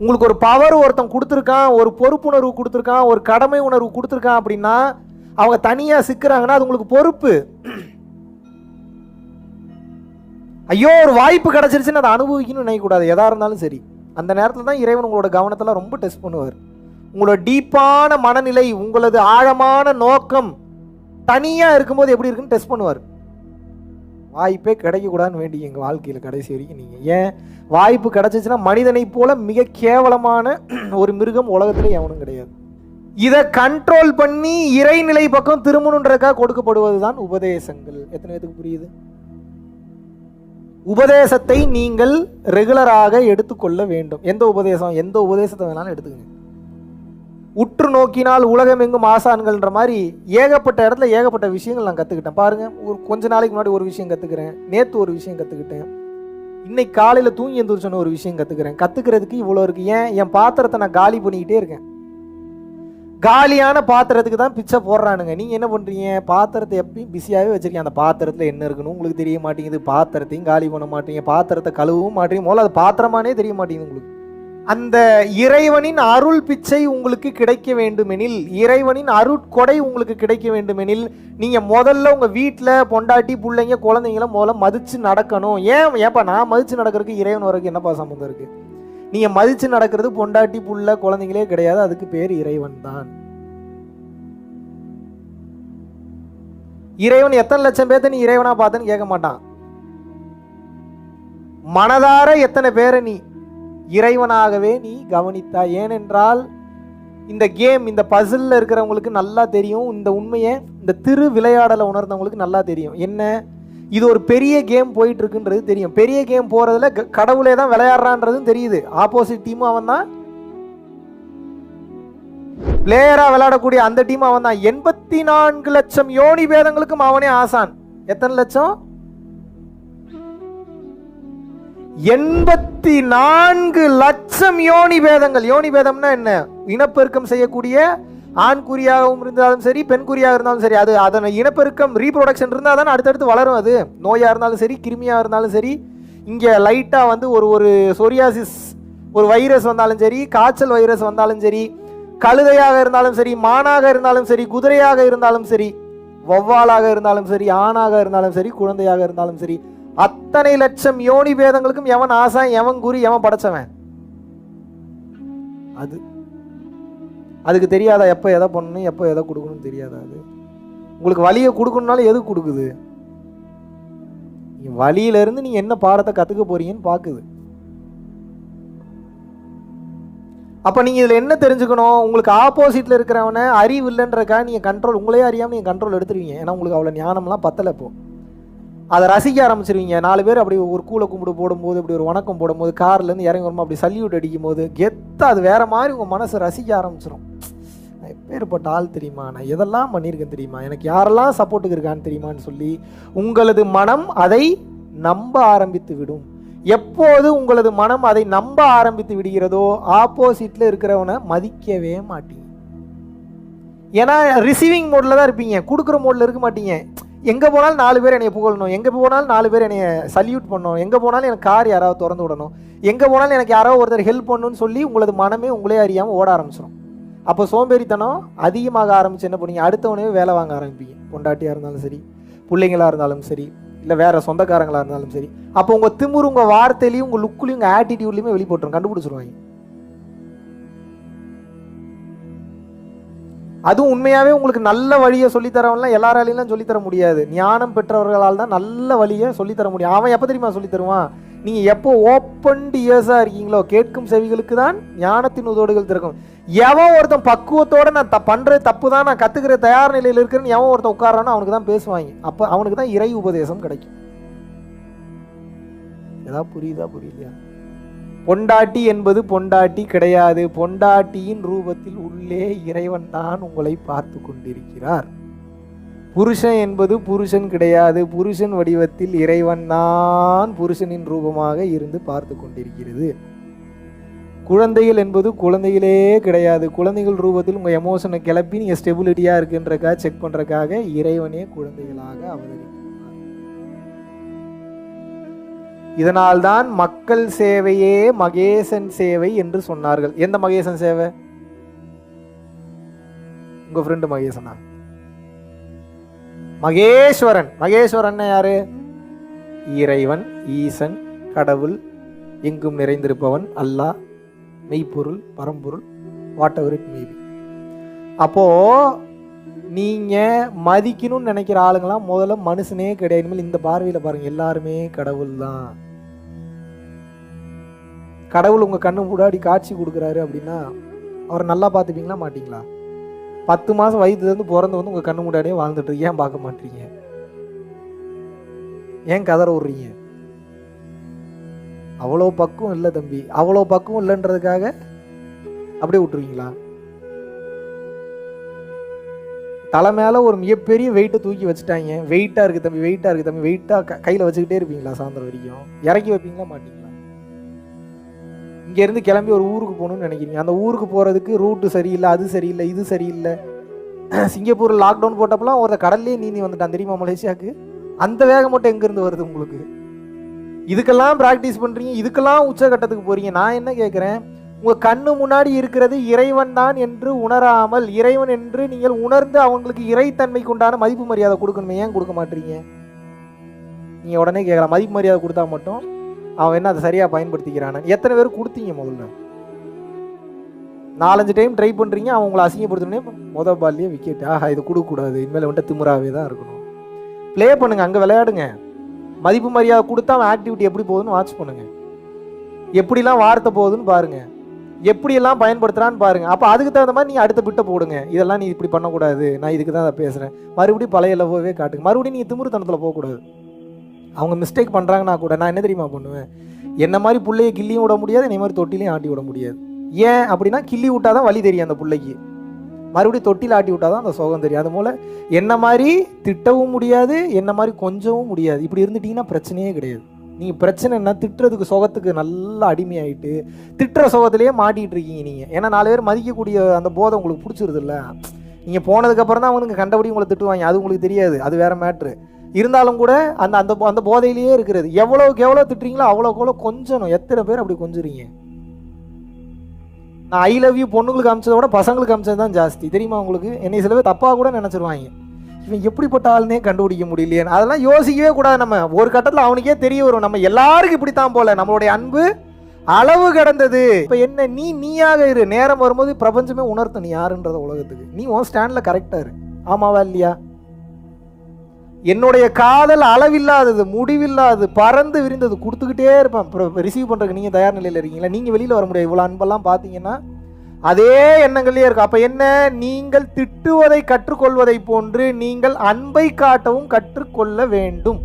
உங்களுக்கு ஒரு பவர் ஒருத்தன் கொடுத்துருக்கான், ஒரு பொறுப்புணர்வு கொடுத்துருக்கான், ஒரு கடமை உணர்வு கொடுத்துருக்கான் அப்படின்னா அவங்க தனியாக சிக்கிறாங்கன்னா அது உங்களுக்கு பொறுப்பு. ஐயோ ஒரு வாய்ப்பு கிடைச்சிருச்சுன்னு அதை அனுபவிக்கணும்னு நினைக்கக்கூடாது. எதா இருந்தாலும் சரி அந்த நேரத்தில் தான் இறைவன் உங்களோட கவனத்தில் ரொம்ப டெஸ்ட் பண்ணுவார். உங்களோட டீப்பான மனநிலை, உங்களது ஆழமான நோக்கம் தனியாக இருக்கும்போது எப்படி இருக்குன்னு டெஸ்ட் பண்ணுவார். வாய்ப்பே கிடைக்கக்கூடாதுன்னு வேண்டி எங்கள் வாழ்க்கையில் கடைசி வரைக்கும் நீங்கள் ஏன் வாய்ப்பு கிடைச்சிச்சுன்னா மனிதனை போல மிக கேவலமான ஒரு மிருகம் உலகத்தில் எவனும் கிடையாது. இதை கண்ட்ரோல் பண்ணி இறைநிலை பக்கம் திரும்பணுன்றதுக்காக கொடுக்கப்படுவது தான் உபதேசங்கள். எத்தனை பேருக்கு புரியுது? உபதேசத்தை நீங்கள் ரெகுலராக எடுத்துக்கொள்ள வேண்டும். எந்த உபதேசம்? எந்த உபதேசத்தை வேணாலும் எடுத்துக்கங்க. உற்று நோக்கினால் உலகம் எங்கும் ஆசான்கள்ன்ற மாதிரி ஏகப்பட்ட இடத்துல ஏகப்பட்ட விஷயங்கள் நான் கற்றுக்கிட்டேன். பாருங்க, ஒரு கொஞ்ச நாளைக்கு முன்னாடி ஒரு விஷயம் கற்றுக்கிறேன், நேற்று ஒரு விஷயம் கற்றுக்கிட்டேன், இன்னைக்கு காலையில் தூங்கி எந்திரிச்சோன்னு ஒரு விஷயம் கற்றுக்கிறேன். கற்றுக்கிறதுக்கு இவ்வளோ இருக்கு. ஏன்? என் பாத்திரத்தை நான் காலி பண்ணிக்கிட்டே இருக்கேன். காலியான பாத்திரத்துக்கு தான் பிச்சை போடுறானுங்க. நீங்கள் என்ன பண்ணுறீங்க? பாத்திரத்தை எப்பயும் பிஸியாகவே வச்சுருக்கீங்க. அந்த பாத்திரத்தில் என்ன இருக்குன்னு உங்களுக்கு தெரிய மாட்டேங்குது. பாத்திரத்தையும் காலி பண்ண மாட்டீங்க, பாத்திரத்தை கழுவவும் மாட்டீங்க. முதல்ல அது பாத்திரமானே தெரிய மாட்டேங்குது உங்களுக்கு. அந்த இறைவனின் அருள் பிச்சை உங்களுக்கு கிடைக்க வேண்டுமெனில், இறைவனின் அருட்கொடை உங்களுக்கு கிடைக்க வேண்டுமெனில் நீங்கள் முதல்ல உங்கள் வீட்டில் பொண்டாட்டி பிள்ளைங்க குழந்தைங்கள முதல்ல மதித்து நடக்கணும். ஏன்ப்பா நான் மதித்து நடக்கிறதுக்கு இறைவன் வரைக்கும் என்னப்பா சம்மந்தம் இருக்குது? நீங்கள் மதித்து நடக்கிறது பொண்டாட்டி புள்ள குழந்தைங்களே கிடையாது, அதுக்கு பேர் இறைவன் தான். இறைவன் எத்தனை லட்சம் பேர்த்த நீ இறைவனா பார்த்தேன்னு கேட்க மாட்டான். மனதார எத்தனை பேரை நீ இறைவனாகவே நீ கவனித்தா. ஏனென்றால் இந்த கேம், இந்த பசிலில் இருக்கிறவங்களுக்கு நல்லா தெரியும் இந்த உண்மையை. இந்த திரு விளையாடலை உணர்ந்தவங்களுக்கு நல்லா தெரியும் என்ன, இது ஒரு பெரிய கேம் போயிட்டு இருக்குன்றது தெரியும். பெரிய கேம் போறதுல கடவுளே தான் விளையாடுறான்றதும் தெரியுது. ஆப்போசிட் டீமும் அவன் தான், பிளேயரா விளையாடக்கூடிய அந்த டீம் அவன் தான். 84 லட்சம் யோனி பேதங்களுக்கும் அவனே ஆசான். எத்தனை லட்சம்? 84 லட்சம் யோனி பேதங்கள். யோனி பேதம்னா என்ன? இனப்பெருக்கம் செய்யக்கூடிய ஆண் குறியாகவும் இருந்தாலும் சரி, பெண் குறியாக இருந்தாலும் சரி, அது அதனை இனப்பெருக்கம் ரீப்ரொடக்ஷன் இருந்தால் தானே அடுத்தடுத்து வளரும். அது நோயாக இருந்தாலும் சரி, கிருமியாக இருந்தாலும் சரி, இங்கே லைட்டாக வந்து ஒரு சொரியாசிஸ் ஒரு வைரஸ் வந்தாலும் சரி, காய்ச்சல் வைரஸ் வந்தாலும் சரி, கழுதையாக இருந்தாலும் சரி, மானாக இருந்தாலும் சரி, குதிரையாக இருந்தாலும் சரி, வௌவாலாக இருந்தாலும் சரி, ஆணாக இருந்தாலும் சரி, குழந்தையாக இருந்தாலும் சரி, அத்தனை லட்சம் யோனி பேதங்களுக்கும் எவன் ஆசான், எவன் குறி, எவன் படைச்சவன்? அதுக்கு தெரியாதா எப்போ எதை பண்ணணும், எப்போ எதை கொடுக்கணும்னு தெரியாதா? அது உங்களுக்கு வலியை கொடுக்கணும்னாலும் எது கொடுக்குது? வலியிலிருந்து நீங்கள் என்ன பாடத்தை கற்றுக்க போறீங்கன்னு பார்க்குது. அப்போ நீங்கள் இதில் என்ன தெரிஞ்சுக்கணும்? உங்களுக்கு ஆப்போசிட்டில் இருக்கிறவனை அறிவு இல்லைன்றக்காக நீங்கள் கண்ட்ரோல், உங்களே அறியாமல் நீங்கள் கண்ட்ரோல் எடுத்துருவீங்க. ஏன்னா உங்களுக்கு அவ்வளோ ஞானம்லாம் பத்தலை. இப்போ அதை ரசிக்க ஆரம்பிச்சிருவீங்க. 4 பேர் அப்படி ஒரு கூலை கும்பிடு போடும்போது, இப்படி ஒரு வணக்கம் போடும்போது, கார்லேருந்து இறங்கி வரும்போது அப்படி சல்யூட் அடிக்கும் போது கெத்து அது வேற மாதிரி உங்கள் மனசை ரசிக்க ஆரம்பிச்சிடும். நான் எப்பேற்பட்ட ஆள் தெரியுமா, நான் எதெல்லாம் பண்ணியிருக்கேன் தெரியுமா, எனக்கு யாரெல்லாம் சப்போர்ட்டுக்கு இருக்கான்னு தெரியுமான்னு சொல்லி உங்களது மனம் அதை நம்ப ஆரம்பித்து விடும். எப்போது உங்களது மனம் அதை நம்ப ஆரம்பித்து விடுகிறதோ ஆப்போசிட்டில் இருக்கிறவனை மதிக்கவே மாட்டீங்க. ஏன்னா ரிசீவிங் மோடில் தான் இருப்பீங்க, கொடுக்குற மோடில் இருக்க மாட்டீங்க. எங்கே போனாலும் 4 பேர் என்னை புகழணும், எங்கே போனாலும் 4 பேர் என்னை சல்யூட் பண்ணணும், எங்கே போனாலும் எனக்கு கார் யாராவது திறந்து விடணும், எங்கே போனாலும் எனக்கு யாராவது ஒருத்தர் ஹெல்ப் பண்ணணும்னு சொல்லி உங்களது மனமே உங்களே அறியாமல் ஓட ஆரம்பிச்சிடும். அப்போ சோம்பேறித்தனம் அதிகமாக ஆரம்பிச்சு என்ன பண்ணீங்க? அடுத்தவனே வேலை வாங்க ஆரம்பிப்பீங்க. பொண்டாட்டியாக இருந்தாலும் சரி, பிள்ளைங்களாக இருந்தாலும் சரி, இல்லை வேறு சொந்தக்காரங்களாக இருந்தாலும் சரி. அப்போ உங்கள் திமுரு உங்கள் வார்த்தையிலையும் உங்கள் லுக்குலையும் உங்கள் ஆட்டிடியூட்லையுமே வெளிப்பட்டுரும், கண்டுபிடிச்சிருவாங்க. அதுவும் உண்மையாகவே உங்களுக்கு நல்ல வழியை சொல்லித்தரவன்லாம் எல்லாராலையும் சொல்லித்தர முடியாது. ஞானம் பெற்றவர்களால் தான் நல்ல வழியை சொல்லித்தர முடியும். அவன் எப்போ தெரியுமா சொல்லித்தருவான்? நீங்கள் எப்போ ஓப்பன் இயர்ஸாக இருக்கீங்களோ, கேட்கும் செவிகளுக்கு தான் ஞானத்தின் உதோடுகள் திறக்கும். எவன் ஒருத்தன் பக்குவத்தோடு நான் பண்ணுறது தப்பு தான், நான் கற்றுக்கிற தயார் நிலையில் இருக்கிறேன்னு எவன் ஒருத்தன் உட்காரானோ அவனுக்கு தான் பேசுவாங்க. அப்போ அவனுக்கு தான் இறை உபதேசம் கிடைக்கும். ஏதாவது புரியுதா புரியலையா? பொண்டாட்டி என்பது பொண்டாட்டி கிடையாது. பொண்டாட்டியின் ரூபத்தில் உள்ளே இறைவன் தான் உங்களை பார்த்து கொண்டிருக்கிறார். புருஷன் என்பது புருஷன் கிடையாது. புருஷன் வடிவத்தில் இறைவன் தான் புருஷனின் ரூபமாக இருந்து பார்த்து கொண்டிருக்கிறது. குழந்தைகள் என்பது குழந்தைகளே கிடையாது. குழந்தைகள் ரூபத்தில் உங்கள் எமோஷனை கிளப்பி நீங்கள் ஸ்டெபிலிட்டியாக இருக்குன்றக்காக செக் பண்ணுறக்காக இறைவனே குழந்தைகளாக அவதரிக்கிறார். இதனால்தான் மக்கள் சேவையே மகேசன் சேவை என்று சொன்னார்கள். எந்த மகேசன் சேவை? உங்க ஃப்ரெண்டு மகேசனா? மகேஸ்வரன். மகேஸ்வரன் யாரு? இறைவன், ஈசன், கடவுள், எங்கும் நிறைந்திருப்பவன், அல்லாஹ், மெய்ப்பொருள், பரம்பொருள், வாட் எவர் இட் மேபி. அப்போ நீங்க மதிக்கணும்னு நினைக்கிற ஆளுங்களாம் முதல்ல மனுஷனே கிடையாது. இனிமேல் இந்த பார்வையில பாருங்க, எல்லாருமே கடவுள் தான். கடவுள் உங்க கண்ணு முன்னாடி காட்சி கொடுக்குறாரு அப்படின்னா அவரை நல்லா பார்த்துப்பீங்களா மாட்டீங்களா? 10 மாசம் வயதுல இருந்து பிறந்து வந்து உங்க கண்ணு முன்னாடியே வாழ்ந்துட்டு ஏன் பார்க்க மாட்டீங்க? ஏன் கதற விடுறீங்க? அவ்வளோ பக்குவம் இல்லை தம்பி. அவ்வளோ பக்குவம் இல்லைன்றதுக்காக அப்படியே விட்டுருவீங்களா? தலை மேலே ஒரு மிகப்பெரிய வெயிட்டை தூக்கி வச்சுட்டாங்க. வெயிட்டாக இருக்குது தம்பி, வெயிட்டாக இருக்குது தம்பி, வெயிட்டாக கையில் வச்சுக்கிட்டே இருப்பீங்களா? சாயந்தரம் வரைக்கும் இறக்கி வைப்பீங்களா மாட்டீங்களா? இங்கேருந்து கிளம்பி ஒரு ஊருக்கு போகணும்னு நினைக்கிறீங்க. அந்த ஊருக்கு போகிறதுக்கு ரூட்டு சரியில்லை, அது சரியில்லை, இது சரியில்லை. சிங்கப்பூரில் லாக்டவுன் போட்டப்பெல்லாம் ஒருத்த கடல்லே நீந்தி வந்துட்டான் தெரியுமா மலேசியாவுக்கு? அந்த வேகம் மட்டும் எங்கேருந்து வருது உங்களுக்கு? இதுக்கெல்லாம் ப்ராக்டிஸ் பண்ணுறீங்க, இதுக்கெல்லாம் உச்சகட்டத்துக்கு போகிறீங்க. நான் என்ன கேட்குறேன், உங்கள் கண்ணு முன்னாடி இருக்கிறது இறைவன் தான் என்று உணராமல், இறைவன் என்று நீங்கள் உணர்ந்து அவங்களுக்கு இறைத்தன்மைக்கு உண்டான மதிப்பு மரியாதை கொடுக்கணுமே, ஏன் கொடுக்க மாட்டீங்க? நீங்கள் உடனே கேட்கலாம், மதிப்பு மரியாதை கொடுத்தா மட்டும் அவன் என்ன அதை சரியாக பயன்படுத்திக்கிறானு. எத்தனை பேர் கொடுத்தீங்க? முதல்ல 4-5 டைம் ட்ரை பண்ணுறீங்க, அவன் உங்களை அசிங்கப்படுத்தணுன்னே மொதல் பால்லையே விக்கெட். ஆஹா, இது கொடுக்கக்கூடாது, இனிமேல் வந்துட்டு திமுறாவே தான் இருக்கணும். ப்ளே பண்ணுங்க, அங்கே விளையாடுங்க. மதிப்பு மரியாதை கொடுத்தா அவன் ஆக்டிவிட்டி எப்படி போகுதுன்னு வாட்ச் பண்ணுங்க. எப்படிலாம் வார்த்தை போகுதுன்னு பாருங்க, எப்படியெல்லாம் பயன்படுத்துறான்னு பாருங்க. அப்போ அதுக்கு தகுந்த மாதிரி நீங்கள் அடுத்த பிட்டை போடுங்க. இதெல்லாம் நீ இப்படி பண்ணக்கூடாது, நான் இதுக்கு தான் அதை பேசுகிறேன். மறுபடியும் பழைய லவ்வே காட்டுங்க. மறுபடியும் நீங்கள் திமிருத்தனத்தில் போகக்கூடாது. அவங்க மிஸ்டேக் பண்ணுறாங்கன்னா கூட நான் என்ன தெரியுமா பண்ணுவேன், என்ன மாதிரி பிள்ளையை கிள்ளியும் விட முடியாது, என்னை மாதிரி தொட்டிலையும் ஆட்டி விட முடியாது. ஏன் அப்படின்னா, கிள்ளி விட்டா தான் வலி தெரியும் அந்த பிள்ளைக்கு, மறுபடியும் தொட்டியில் ஆட்டி விட்டா தான் அந்த சோகம் தெரியும். அது போல் என்ன மாதிரி திட்டவும் முடியாது, என்ன மாதிரி கொஞ்சவும் முடியாது. இப்படி இருந்துட்டிங்கன்னா பிரச்சனையே கிடையாது. நீங்கள் பிரச்சனை என்ன, திட்டுறதுக்கு சோகத்துக்கு நல்லா அடிமையாயிட்டு திட்டுற சோகத்திலேயே மாட்டிகிட்டு இருக்கீங்க நீங்கள். ஏன்னா 4 பேர் மதிக்கக்கூடிய அந்த போதை உங்களுக்கு பிடிச்சிருது இல்லை. நீங்கள் போனதுக்கப்புறம் தான் அவங்க கண்டபடி உங்களை திட்டுவாங்க, அது உங்களுக்கு தெரியாது, அது வேறு மேட்ரு. இருந்தாலும் கூட அந்த அந்த அந்த போதையிலேயே இருக்கிறது. எவ்வளோக்கு எவ்வளோ திட்டுறீங்களோ அவ்வளோக்கு எவ்வளோ கொஞ்சணும். எத்தனை பேர் அப்படி கொஞ்சுறீங்க? நான் ஐ லவ் யூ பொண்ணுங்களுக்கு அமிச்சதை விட பசங்களுக்கு அமிச்சது தான் ஜாஸ்தி தெரியுமா உங்களுக்கு? என்னை சில பேர் தப்பாக கூட நினச்சிருவாங்க, இவன் எப்படிப்பட்ட ஆளுனே கண்டுபிடிக்க முடியலையே. அதெல்லாம் யோசிக்கவே கூடாது. நம்ம ஒரு கட்டத்தில் அவனுக்கே தெரிய வரும், நம்ம எல்லாருக்கும் இப்படித்தான் போல, நம்மளுடைய அன்பு அளவு கடந்தது. இப்போ என்ன, நீயாக இரு. நேரம் வரும்போது பிரபஞ்சமே உணர்த்த நீ யாருன்றத உலகத்துக்கு. நீ உன் ஸ்டாண்டில் கரெக்டாக இரு. ஆமாவா இல்லையா? என்னுடைய காதல் அளவில்லாதது, முடிவில்லாதது, பறந்து விரிந்தது, கொடுத்துக்கிட்டே இருப்பேன். ரிசீவ் பண்ணுறதுக்கு நீங்கள் தயார் நிலையில் இருக்கீங்களா? நீங்கள் வெளியில் வர முடியாது. இவ்வளோ அன்பெல்லாம் பார்த்தீங்கன்னா அதே எண்ணங்களே இருக்கும். அப்போ என்ன, நீங்கள் திட்டுவதை கற்றுக்கொள்வதை போன்று நீங்கள் அன்பை காட்டவும் கற்றுக்கொள்ள வேண்டும்.